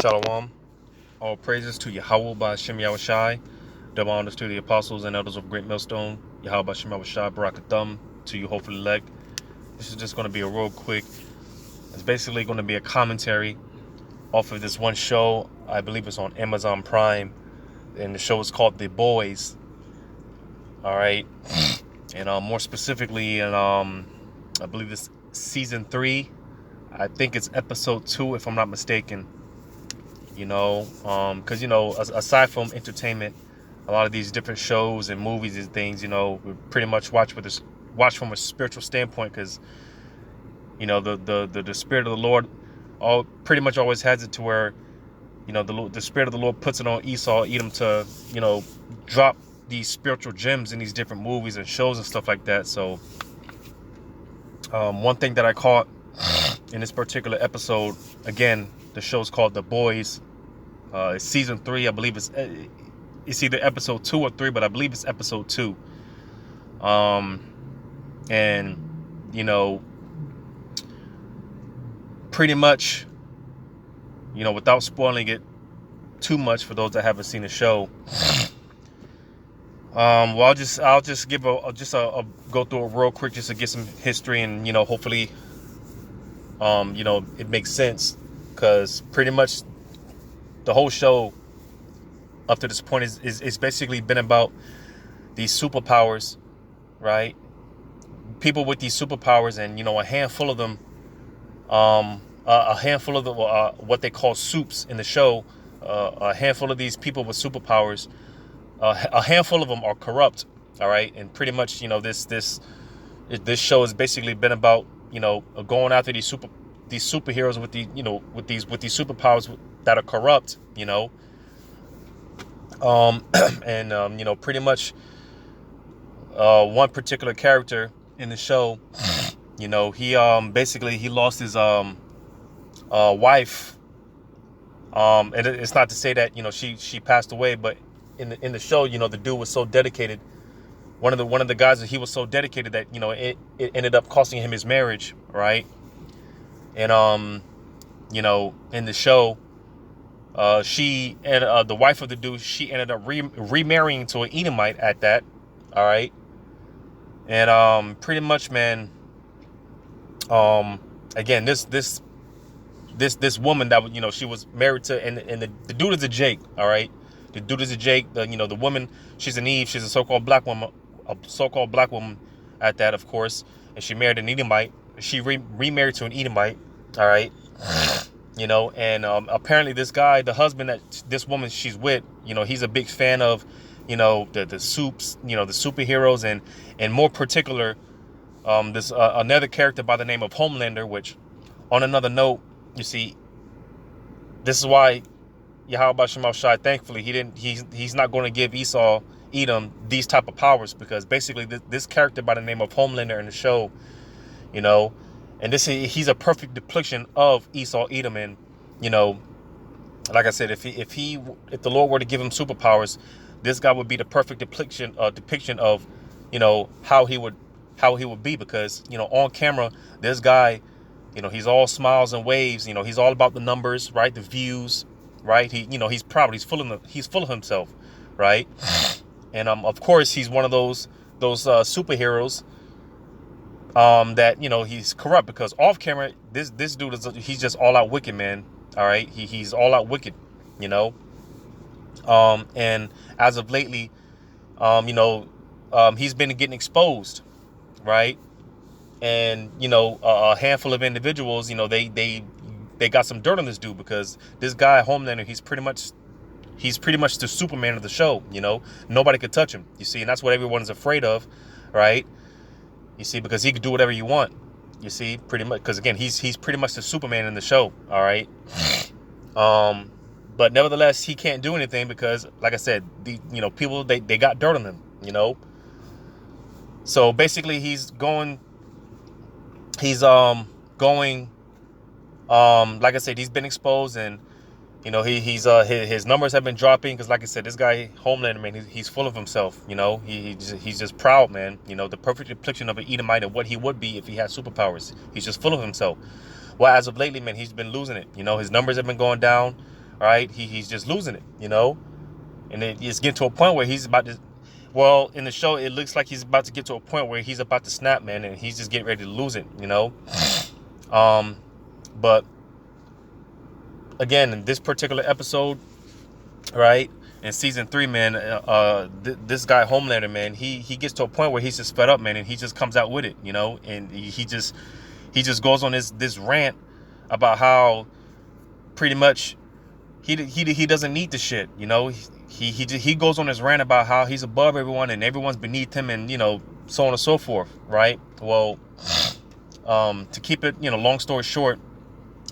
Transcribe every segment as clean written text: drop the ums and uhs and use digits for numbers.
Shalom. All praises to Yahweh by Shem Yahushai. Double honors to the apostles and elders of Great Millstone. Yahweh by Shem Yahushai, Barakathum, to you hopefully elect. This is just going to be a real quick. It's basically going to be a commentary off of this one show. I believe it's on Amazon Prime. And the show is called The Boys. All right. And more specifically, in I believe it's season 3. I think it's episode 2, if I'm not mistaken. Because aside from entertainment, a lot of these different shows and movies and things, we pretty much watch from a spiritual standpoint, because the spirit of the Lord pretty much always has it to where the spirit of the Lord puts it on Esau, Edom, to drop these spiritual gems in these different movies and shows and stuff like that. So one thing that I caught in this particular episode, again, the show's called The Boys. It's season 3. I believe it's either episode 2 or 3, but I believe it's episode 2. And pretty much, without spoiling it too much for those that haven't seen the show, I'll just give a go through it real quick just to get some history, and hopefully it makes sense, because pretty much the whole show up to this point is basically been about these superpowers, right? People with these superpowers, and a handful of them, what they call soups in the show, a handful of these people with superpowers, a handful of them are corrupt, all right? And pretty much this show has basically been about going after these superheroes with these superpowers that are corrupt, and pretty much one particular character in the show, he basically he lost his wife, and it's not to say that she passed away, but in the show, the dude was so dedicated. One of the guys, he was so dedicated that it ended up costing him his marriage, right? And in the show, she and the wife of the dude, she ended up remarrying to an Edomite at that, all right. And pretty much, man, again, this woman that she was married to, and the dude is a Jake, all right. The dude is a Jake. The woman, she's an Eve. She's a so-called black woman at that, of course. And she married an Edomite. She remarried to an Edomite, all right. And apparently this guy, the husband that this woman she's with, he's a big fan of, the soups, the superheroes, and more particular, this another character by the name of Homelander. Which, on another note, you see, this is why Yahweh Shema Shai, thankfully, he's not going to give Edom these type of powers, because basically this character by the name of Homelander in the show, and he's a perfect depiction of Esau, Edom. And like I said, if the Lord were to give him superpowers, this guy would be the perfect depiction of how he would be, because on camera, this guy, he's all smiles and waves, he's all about the numbers, right? The views, right? He's proud, he's full of himself, right? And of course, he's one of those superheroes that he's corrupt, because off camera, this dude he's just all out wicked, man. All right, he's all out wicked, and as of lately, he's been getting exposed, right? And a handful of individuals, they got some dirt on this dude, because this guy Homelander, he's pretty much the Superman of the show. Nobody could touch him, you see, and that's what everyone's afraid of, right? You see, because he could do whatever you want, you see, pretty much, because again, he's pretty much the Superman in the show, all right. But nevertheless, he can't do anything, because like I said, the people, they got dirt on him, so basically he's going like I said, he's been exposed, and his numbers have been dropping, because like I said, this guy Homelander, man, he's full of himself. He's just proud, man. The perfect depiction of an Edomite and what he would be if he had superpowers. He's just full of himself. Well, as of lately, man, he's been losing it. His numbers have been going down, right? He's just losing it, you know, and it's getting to a point where he's about to. Well, in the show, it looks like he's about to get to a point where he's about to snap, man, and he's just getting ready to lose it, you know. But again, in this particular episode, right, in season 3, man, this guy Homelander, man, he gets to a point where he's just fed up, man, and he just comes out with it, you know, and he just goes on this rant about how pretty much he doesn't need the shit, you know. He goes on this rant about how he's above everyone and everyone's beneath him, and, you know, so on and so forth, right? Well, to keep it, you know, long story short,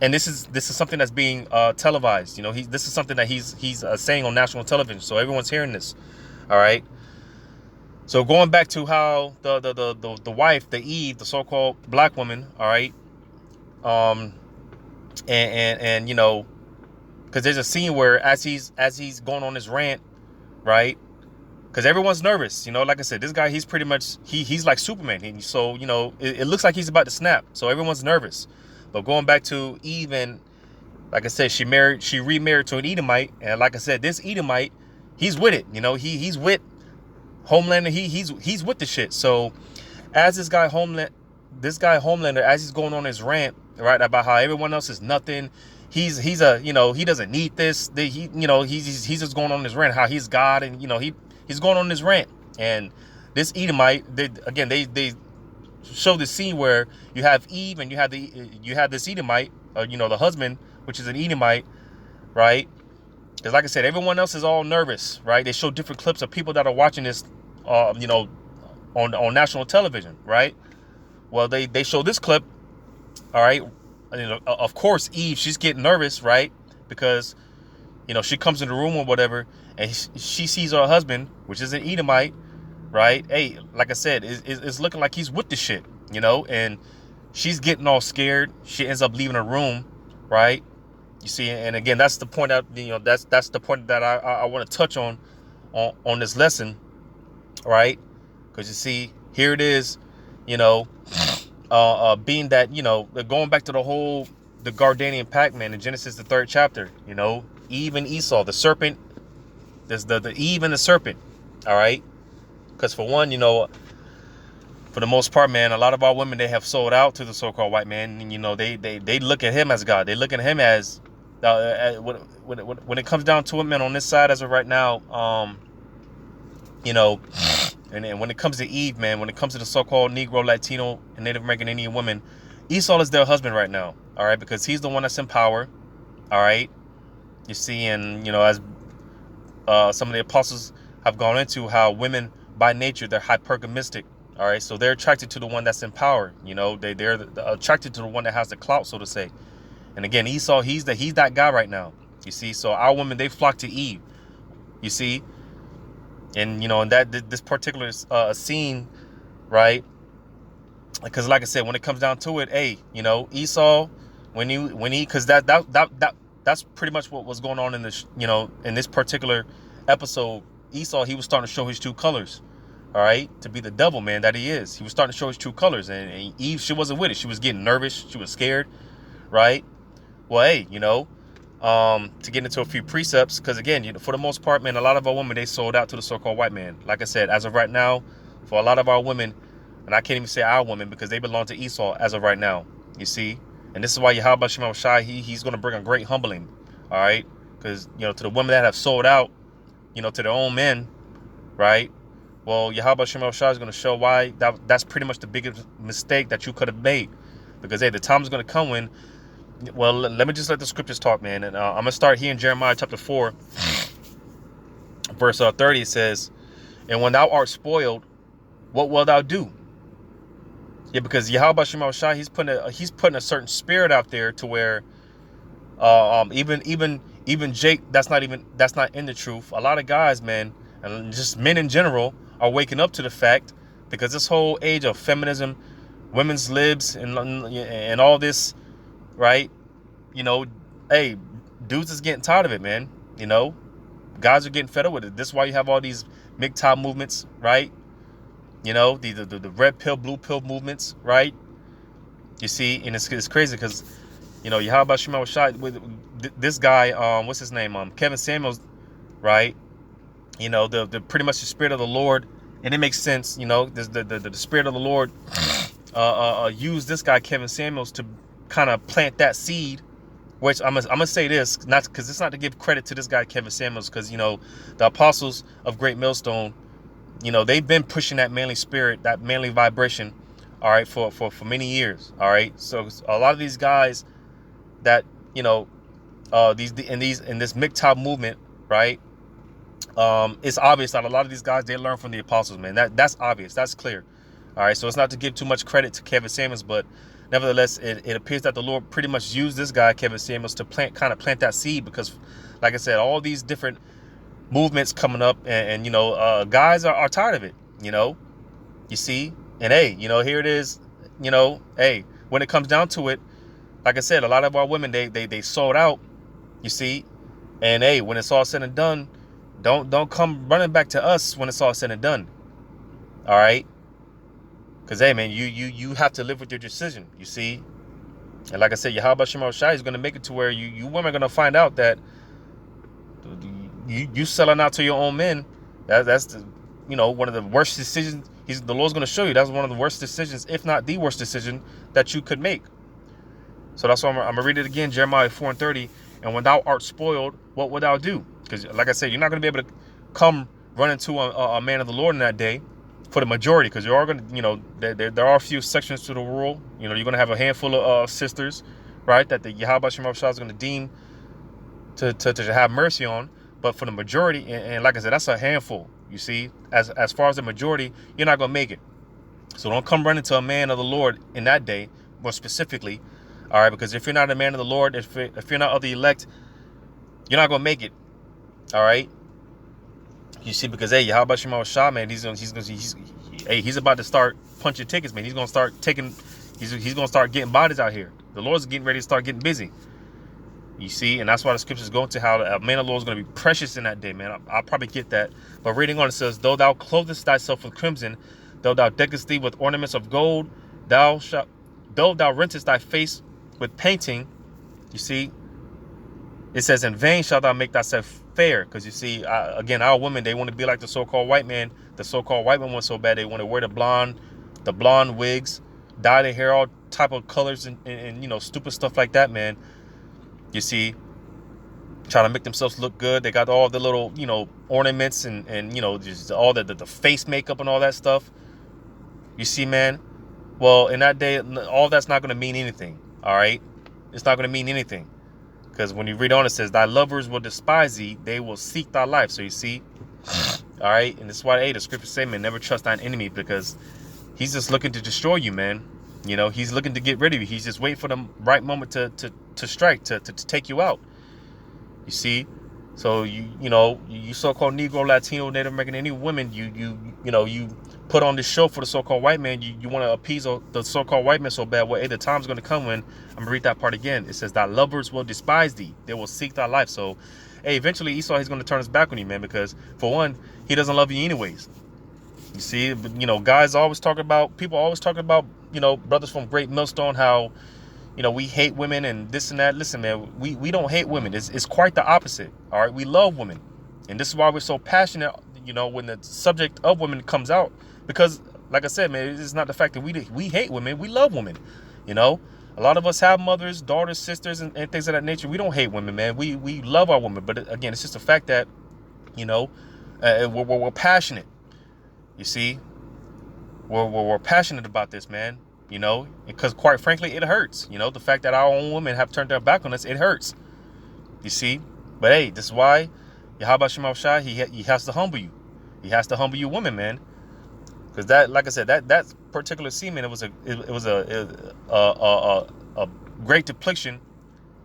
and this is something that's being televised, you know. This is something that he's saying on national television, so everyone's hearing this. All right. So going back to how the wife, the Eve, the so-called black woman, all right, and you know, because there's a scene where as he's going on this rant, right? Because everyone's nervous, you know. Like I said, this guy, he's pretty much he's like Superman. And so, you know, it looks like he's about to snap. So everyone's nervous. But going back to Eve, and like I said, she remarried to an Edomite, and like I said, this Edomite, he's with it, you know. He's with Homelander. He's with the shit. So as this guy Homelander, as he's going on his rant, right, about how everyone else is nothing. He's a, you know, he doesn't need this. You know, he's just going on this rant how he's God, and, you know, he's going on this rant. And this Edomite, they show the scene where you have Eve and you have this Edomite, you know, the husband, which is an Edomite, right? Because like I said, everyone else is all nervous, right? They show different clips of people that are watching this, you know, on national television, right? Well, they show this clip, all right. You know, of course, Eve, she's getting nervous, right? Because, you know, she comes in the room or whatever, and she sees her husband, which is an Edomite, right? Hey, like I said, it's looking like he's with the shit, you know, and she's getting all scared. She ends up leaving her room, right? You see, and again, that's the point that, you know, that's the point that I want to touch on this lesson, right? Because you see, here it is, you know. Being that, you know, going back to the Gardanian Pact, man, in Genesis, the 3rd chapter, you know, Eve and Esau, the serpent, there's the Eve and the serpent, all right? Because for one, you know, for the most part, man, a lot of our women, they have sold out to the so-called white man, and, you know, they look at him as God. They look at him as, when it comes down to it, man, on this side as of right now, you know, and when it comes to Eve, man, when it comes to the so-called Negro, Latino, and Native American Indian women, Esau is their husband right now, all right? Because he's the one that's in power, all right? You see, and, you know, as some of the apostles have gone into, how women, by nature, they're hypergamistic, all right? So they're attracted to the one that's in power, you know? They're attracted to the one that has the clout, so to say. And again, Esau, he's that guy right now, you see? So our women, they flock to Eve, you see? And, you know, in this particular scene, right? Because like I said, when it comes down to it, hey, you know, Esau, when he, because that's pretty much what was going on in this, you know, in this particular episode. Esau, he was starting to show his true colors, all right, to be the devil, man, that he is. He was starting to show his true colors, and Eve, she wasn't with it. She was getting nervous. She was scared, right? Well, hey, you know. To get into a few precepts, because again, you know, for the most part, man, a lot of our women, they sold out to the so-called white man. Like I said, as of right now, for a lot of our women, and I can't even say our women because they belong to Esau as of right now, you see. And this is why Yahweh Shema Shai, he's going to bring a great humbling, all right? Because, you know, to the women that have sold out, you know, to their own men, right? Well, Yahweh Shema Shai is going to show why that's pretty much the biggest mistake that you could have made. Because, hey, the time is going to come when, well, let me just let the scriptures talk, man. And I'm going to start here in Jeremiah chapter 4, verse 30. It says, "And when thou art spoiled, what wilt thou do?" Yeah, because Yahweh Shema Shai, he's putting a certain spirit out there to where even Jake, that's not in the truth. A lot of guys, man, and just men in general, are waking up to the fact, because this whole age of feminism, women's libs, and all this, right? You know, hey, dudes is getting tired of it, man. You know, guys are getting fed up with it. This is why you have all these MGTOW movements, right? You know, the red pill, blue pill movements, right? You see, and it's crazy because, you know, Yahweh Shema Shai, this guy, what's his name, Kevin Samuels, right? You know, the pretty much the Spirit of the Lord, and it makes sense. You know, the Spirit of the Lord used this guy Kevin Samuels to kind of plant that seed. Which I'm gonna say this, not because it's not to give credit to this guy Kevin Samuels, because you know the apostles of Great Millstone, you know, they've been pushing that manly spirit, that manly vibration, all right, for many years, all right. So a lot of these guys that, you know, in this MGTOW movement, right? It's obvious that a lot of these guys, they learn from the apostles, man. That's obvious. That's clear. All right. So it's not to give too much credit to Kevin Samuels, but nevertheless, it appears that the Lord pretty much used this guy, Kevin Samuels, to plant that seed, because, like I said, all these different movements coming up, and you know, guys are tired of it. You know, you see, and hey, you know, here it is. You know, hey, when it comes down to it, like I said, a lot of our women, they sold out. You see, and hey, when it's all said and done, don't come running back to us when it's all said and done. All right, because hey, man, you have to live with your decision. You see, and like I said, Yahweh Shema Shai is going to make it to where you women are going to find out that you selling out to your own men. That's the, you know, one of the worst decisions. The Lord's going to show you that's one of the worst decisions, if not the worst decision that you could make. So that's why I'm going to read it again, Jeremiah 4:30. And when thou art spoiled, what wilt thou do? Because like I said, you're not going to be able to come run into a man of the Lord in that day for the majority, because you are going to, you know, there are a few sections to the rule. You know, you're going to have a handful of sisters, right, that the Yahweh Shema Shai is going to deem to have mercy on. But for the majority, and like I said, that's a handful. You see, as far as the majority, you're not going to make it. So don't come running to a man of the Lord in that day, more specifically. All right, because if you're not a man of the Lord, if you're not of the elect, you're not going to make it. All right. You see, because hey, Yahweh Shema Shah, man, he's about to start punching tickets, man. He's going to start he's going to start getting bodies out here. The Lord's getting ready to start getting busy. You see, and that's why the scriptures go into how a man of the Lord is going to be precious in that day, man. I'll probably get that. But reading on, it says, though thou clothest thyself with crimson, though thou deckest thee with ornaments of gold, though thou rentest thy face with painting, you see, it says, in vain shalt thou make thyself fair. Because you see, again, our women, they want to be like the so-called white man. The so-called white man wants so bad, they want to wear the blonde wigs, dye their hair all type of colors, and you know, stupid stuff like that, man. You see, trying to make themselves look good. They got all the little, you know, ornaments and you know, just all the face makeup and all that stuff. You see, man. Well, in that day, all that's not going to mean anything. All right, it's not going to mean anything, because when you read on, it says, "Thy lovers will despise thee; they will seek thy life." So you see, all right, and this is why, hey, the scriptures say, man, never trust thine enemy, because he's just looking to destroy you, man. You know, he's looking to get rid of you. He's just waiting for the right moment to strike, to take you out. You see? So you know, you so-called Negro, Latino, Native American, any women, you know, you put on this show for the so-called white man. You want to appease the so-called white man so bad. Well, hey, the time's going to come when, I'm going to read that part again. It says, thy lovers will despise thee. They will seek thy life. So, hey, eventually Esau, he's going to turn his back on you, man, because for one, he doesn't love you anyways. You see, you know, people always talking about, you know, brothers from Great Millstone, how, you know, we hate women and this and that. Listen, man, we don't hate women. It's quite the opposite. All right, we love women, and this is why we're so passionate. You know, when the subject of women comes out, because, like I said, man, it's not the fact that we hate women. We love women. You know, a lot of us have mothers, daughters, sisters, and things of that nature. We don't hate women, man. We love our women, but again, it's just the fact that, you know, we're passionate. You see, we're passionate about this, man. You know, because quite frankly, it hurts. You know, the fact that our own women have turned their back on us, it hurts. You see, but hey, this is why Yahweh Shema Shai, he has to humble you. He has to humble you, women, man. Because that, like I said, that particular semen, it was a great depiction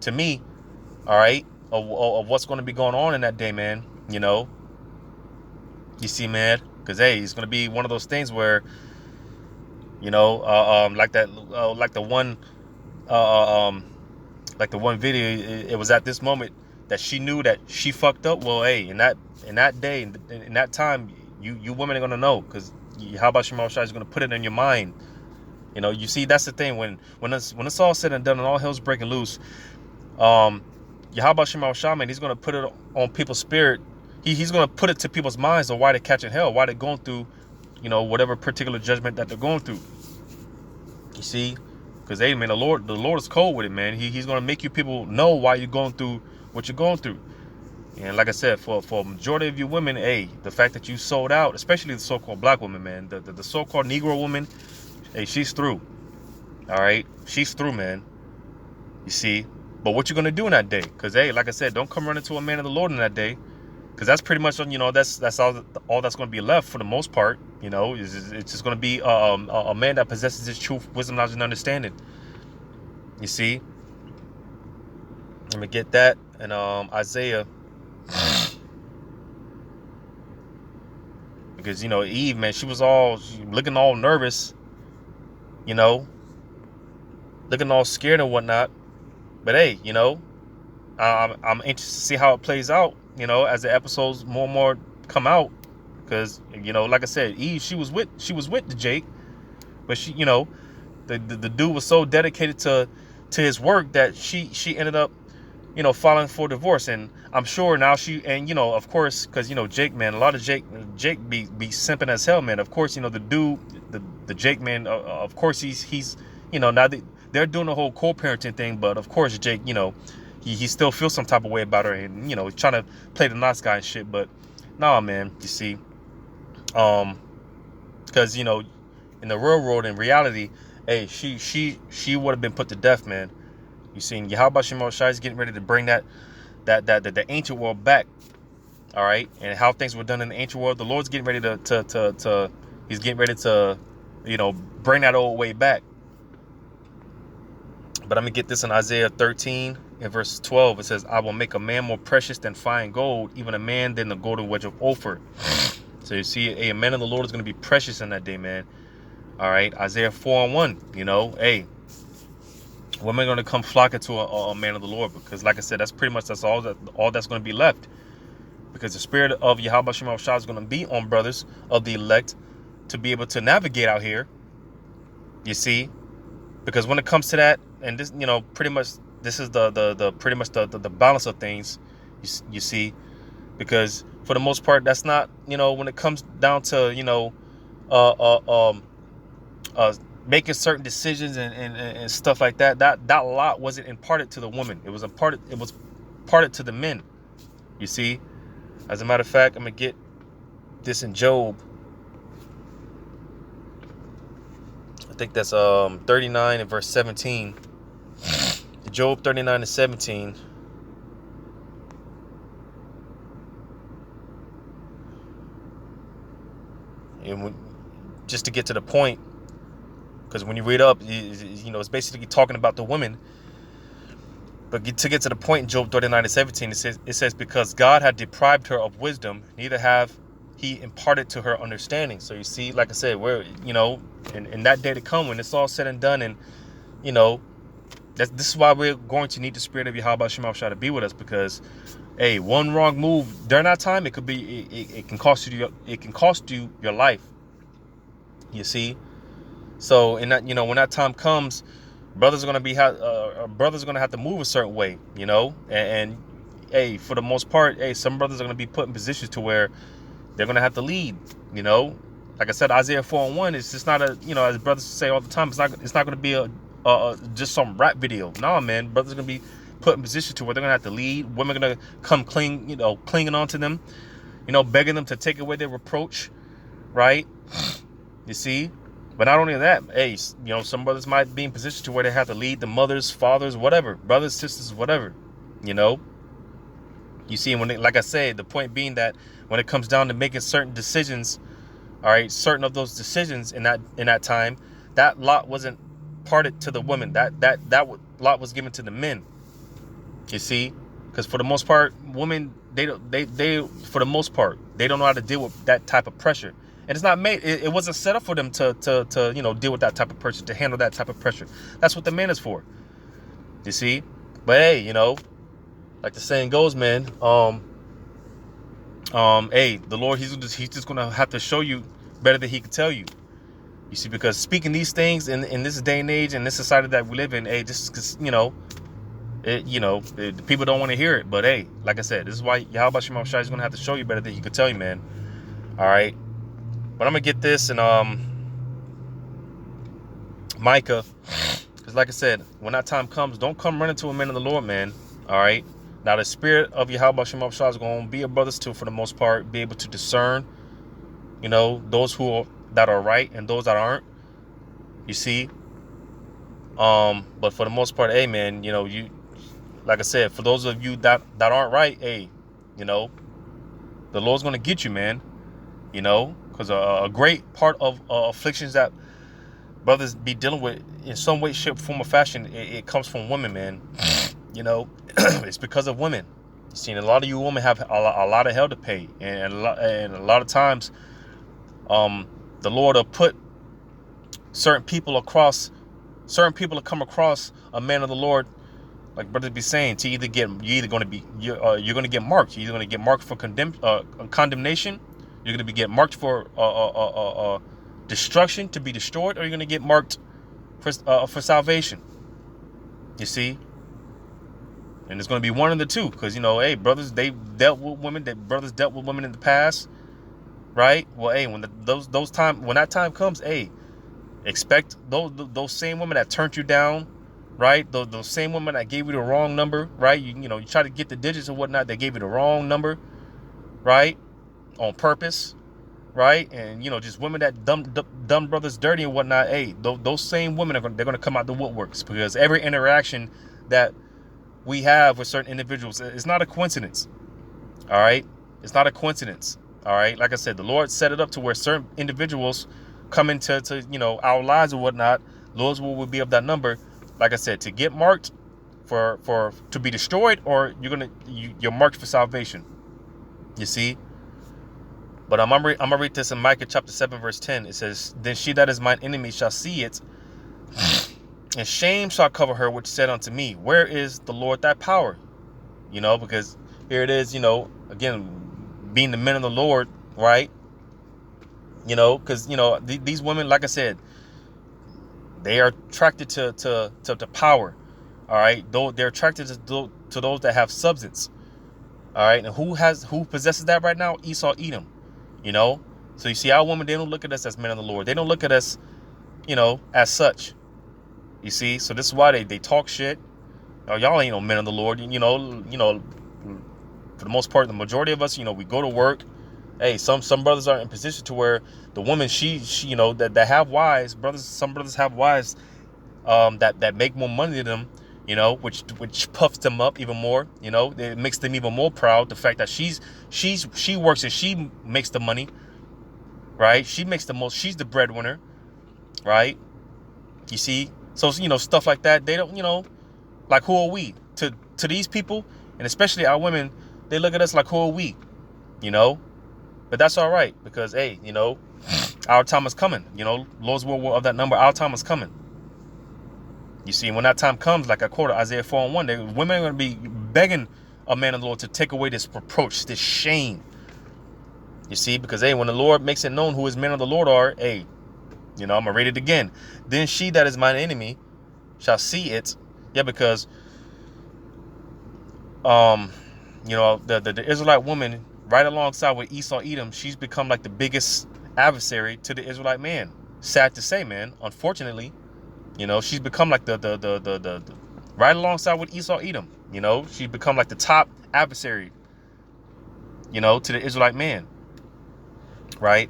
to me, all right, of what's going to be going on in that day, man. You know, you see, man. Because hey, it's going to be one of those things where, you know, like the one video, it was at this moment that she knew that she fucked up. Well, hey, in that day, in that time, you women are going to know, because how about Shema Shai is going to put it in your mind. You know, you see, that's the thing, when it's all said and done and all hell's breaking loose, Yahweh Shema Shah, man, he's going to put it on people's spirit. He's going to put it to people's minds of why they're catching hell, why they're going through, whatever particular judgment that they're going through. You see, because hey, man, the Lord is cold with it, man. He's going to make you people know why you're going through what you're going through. And like I said, for a majority of you women, hey, the fact that you sold out, especially the so-called black woman, man, the so-called Negro woman, hey, she's through. All right, she's through, man. You see, but what you gonna do in that day? Because hey, like I said, don't come running to a man of the Lord in that day, because that's pretty much that's all that's gonna be left for the most part. It's just gonna be a man that possesses his truth, wisdom, knowledge, and understanding. You see, let me get that and Isaiah. Because Eve, man, she was looking all nervous, looking all scared and whatnot. But hey, I'm anxious to see how it plays out, as the episodes more and more come out. Because like I said, Eve, she was with the Jake, but she, the dude was so dedicated to his work that she ended up filing for divorce. And I'm sure now of course, because Jake, man, a lot of Jake be simping as hell, man. Of course, the dude, the Jake, man, of course he's now they're doing the whole co-parenting thing, but of course Jake, he still feels some type of way about her, and he's trying to play the nice guy and shit. But nah, man, you see, because in the real world, in reality, hey, she would have been put to death, man. You seen Yahweh Shema Shai is getting ready to bring the ancient world back. All right, and how things were done in the ancient world, the Lord's getting ready to he's getting ready to bring that old way back. But I'm gonna get this in Isaiah 13 and verse 12. It says, "I will make a man more precious than fine gold, even a man than the golden wedge of Ophir." So you see, a man of the Lord is gonna be precious in that day, man. All right, Isaiah 4:1. Hey, women are gonna come flocking to a man of the Lord, because, like I said, that's all that's gonna be left. Because the spirit of Yahweh Shema Shah is gonna be on brothers of the elect to be able to navigate out here. You see, because when it comes to that, and this, pretty much this is the balance of things. You see, because for the most part, that's not when it comes down to making certain decisions and stuff like that. That lot wasn't imparted to the woman. It was imparted to the men. You see, as a matter of fact, I'm gonna get this in Job. I think that's 39 and verse 17. Job 39 and 17. And just to get to the point, because when you read up, it's basically talking about the women. But to get to the point, in Job 39 and 17, it says, because God had deprived her of wisdom, neither have he imparted to her understanding. So you see, like I said, we're, in that day to come, when it's all said and done, and, this is why we're going to need the spirit of Yahweh Shema Shah to be with us, because, hey, one wrong move during that time, it can cost you your life. You see? So in that, when that time comes, brothers are gonna have to move a certain way, and hey, for the most part, hey, some brothers are gonna be put in positions to where they're gonna have to lead. Like I said, Isaiah 4:1 is just not as brothers say all the time, it's not gonna be a just some rap video. No, man, brothers are gonna be put in positions to where they're gonna have to lead. Women are gonna come clinging onto them, begging them to take away their reproach, right? You see. But not only that, hey, some brothers might be in position to where they have to lead the mothers, fathers, whatever, brothers, sisters, whatever, You see, like I said, the point being that when it comes down to making certain decisions, all right, certain of those decisions in that time, that lot wasn't parted to the women. That lot was given to the men. You see, because for the most part, women they for the most part they don't know how to deal with that type of pressure. And it's not made. It wasn't set up for them to deal with that type of pressure, to handle that type of pressure. That's what the man is for. You see, but hey, like the saying goes, man. Hey, the Lord, he's just gonna have to show you better than he can tell you. You see, because speaking these things in this day and age and this society that we live in, hey, just The people don't want to hear it. But hey, like I said, this is why Yahweh Shema Shai is going to have to show you better than he could tell you, man. All right. But I'm going to get this and Micah. Because like I said, when that time comes, don't come running to a man of the Lord, man. All right. Now, the spirit of Yahweh Shema Shai is going to be your brothers too, for the most part, be able to discern, those that are right and those that aren't. You see? But for the most part, hey, man, you, like I said, for those of you that aren't right, hey, the Lord's going to get you, man, because a great part of afflictions that brothers be dealing with in some way, shape, form, or fashion, it comes from women, man. It's because of women. You see, a lot of you women have a lot of hell to pay, and a lot of times, the Lord will put certain people to come across a man of the Lord, like brothers be saying, to you're going to get marked. You're either going to get marked for condemnation. You're going to get marked for destruction, to be destroyed, or you're going to get marked for salvation. You see, and it's going to be one of the two, because hey, brothers, they dealt with women. Brothers dealt with women in the past, right? Well, hey, when that time comes, hey, expect those same women that turned you down, right? Those same women that gave you the wrong number, right? You try to get the digits or whatnot, they gave you the wrong number, right? On purpose, right? And just women that dumb brothers dirty and whatnot. Hey, those same women they're gonna come out the woodworks, because every interaction that we have with certain individuals, it's not a coincidence. All right, it's not a coincidence. All right, like I said, the Lord set it up to where certain individuals come into our lives or whatnot. Lord's will be of that number. Like I said, to get marked for to be destroyed, or you're marked for salvation. You see. But I'm gonna read this in Micah chapter 7 verse 10. It says, "Then she that is mine enemy shall see it, and shame shall cover her, which said unto me, Where is the Lord thy power?" Because here it is. Again, being the men of the Lord, right? Because these women, like I said, they are attracted to power. All right, though they're attracted to those that have substance. All right, and who possesses that right now? Esau, Edom. So you see, our women, they don't look at us as men of the Lord. They don't look at us, as such. You see, so this is why they talk shit. Y'all ain't no men of the Lord. For the most part, the majority of us, we go to work. Hey, some brothers are in position to where the woman, she that have wives, some brothers have wives that make more money than them, which puffs them up even more. It makes them even more proud. The fact that she works and she makes the money, right? She makes the most. She's the breadwinner, right? You see, so stuff like that. They don't, like, who are we to these people, and especially our women? They look at us like, who are we, But that's all right, because hey, our time is coming. Lord's will of that number. Our time is coming. You see, when that time comes, like I quoted Isaiah 4:1, the women are going to be begging a man of the Lord to take away this reproach, this shame. You see, because hey, when the Lord makes it known who his men of the Lord are, hey, I'm going to read it again. "Then she that is mine enemy shall see it." Yeah, because, the Israelite woman, right alongside with Esau, Edom, she's become like the biggest adversary to the Israelite man. Sad to say, man. Unfortunately, she's become like the right alongside with Esau, Edom. She's become like the top adversary, to the Israelite man. Right?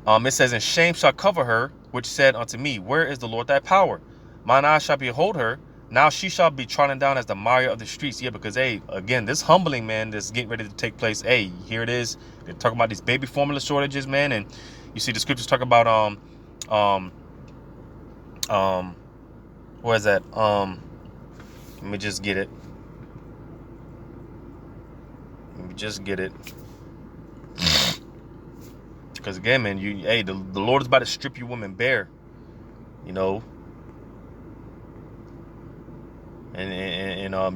It says, "And shame shall cover her, which said unto me, Where is the Lord thy power? Mine eyes shall behold her. Now she shall be trodden down as the mire of the streets." Yeah, because hey, again, this humbling, man, that's getting ready to take place. Hey, here it is. They're talking about these baby formula shortages, man, and you see the scriptures talk about where is that? Let me just get it. Because again, man, the Lord is about to strip you women bare, and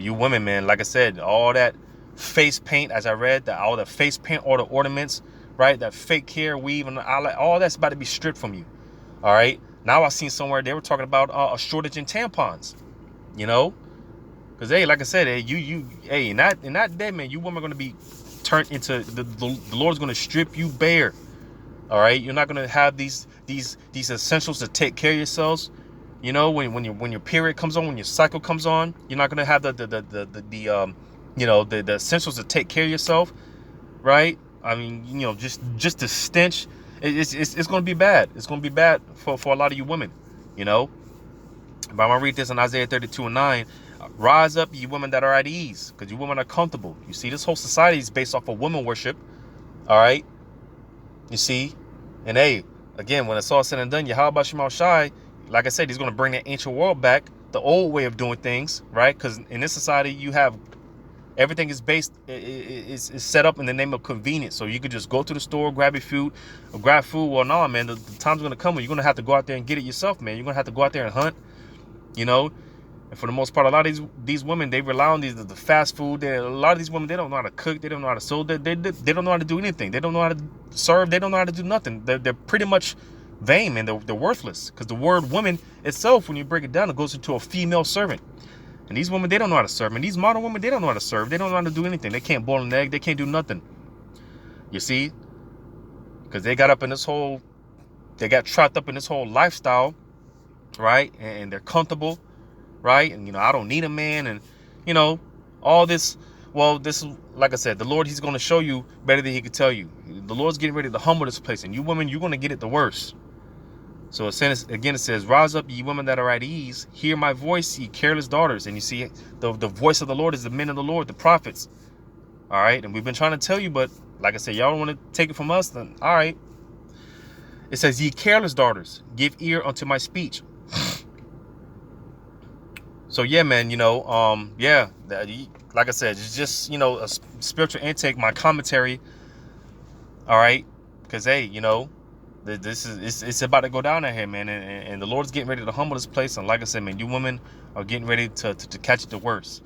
you women, man, like I said, all that face paint, as I read, all the face paint, all the ornaments, right? That fake hair, weave, and all that's about to be stripped from you. All right. Now I seen somewhere they were talking about a shortage in tampons. Because, hey, like I said, hey, hey, in that day, man, you women are going to be turned into, the Lord's going to strip you bare. All right. You're not going to have these essentials to take care of yourselves. You know, when your period comes on, when your cycle comes on, you're not going to have the essentials to take care of yourself. Right. I mean, just the stench. It's going to be bad. It's going to be bad for a lot of you women, you know. But I'm going to read this in Isaiah 32:9. Rise up, you women that are at ease, because you women are comfortable. You see, this whole society is based off of women worship. All right. You see, and hey, again, when it's all said and done, Yahweh Shemal Shai, like I said, he's going to bring the ancient world back, the old way of doing things, right? Because in this society, you have everything is based, is set up in the name of convenience. So you could just go to the store, grab your food, or grab food. Well, no, man, the time's going to come when you're going to have to go out there and get it yourself, man. You're going to have to go out there and hunt, you know. And for the most part, a lot of these women, they rely on the fast food. A lot of these women, they don't know how to cook. They don't know how to sew. They don't know how to do anything. They don't know how to serve. They don't know how to do nothing. They're pretty much vain, and they're worthless. Because the word woman itself, when you break it down, it goes into a female servant. And these women, they don't know how to serve. And these modern women, they don't know how to serve. They don't know how to do anything. They can't boil an egg. They can't do nothing. You see? Because they got trapped up in this whole lifestyle, right? And they're comfortable. Right. And, I don't need a man. And, all this. Well, this is, like I said, the Lord, he's going to show you better than he could tell you. The Lord's getting ready to humble this place. And you women, you're going to get it the worst. So it says, rise up, ye women that are at ease. Hear my voice, ye careless daughters. And you see, the voice of the Lord is the men of the Lord, the prophets. All right. And we've been trying to tell you, but like I said, y'all don't want to take it from us. Then all right. It says, ye careless daughters, give ear unto my speech. So yeah, man, yeah, like I said, it's just, a spiritual intake, my commentary. All right. Because, hey, this is, it's about to go down out here, man. And the Lord's getting ready to humble this place. And like I said, man, you women are getting ready to catch it the worst.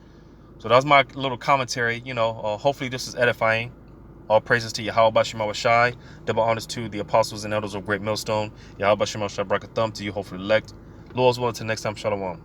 So that was my little commentary. Hopefully this is edifying. All praises to Yahweh Shema Shai. Double honors to the apostles and elders of Great Millstone. Yahweh Shema Shai, break a thumb to you, hopefully elect. Lord's willing, till next time, shalom.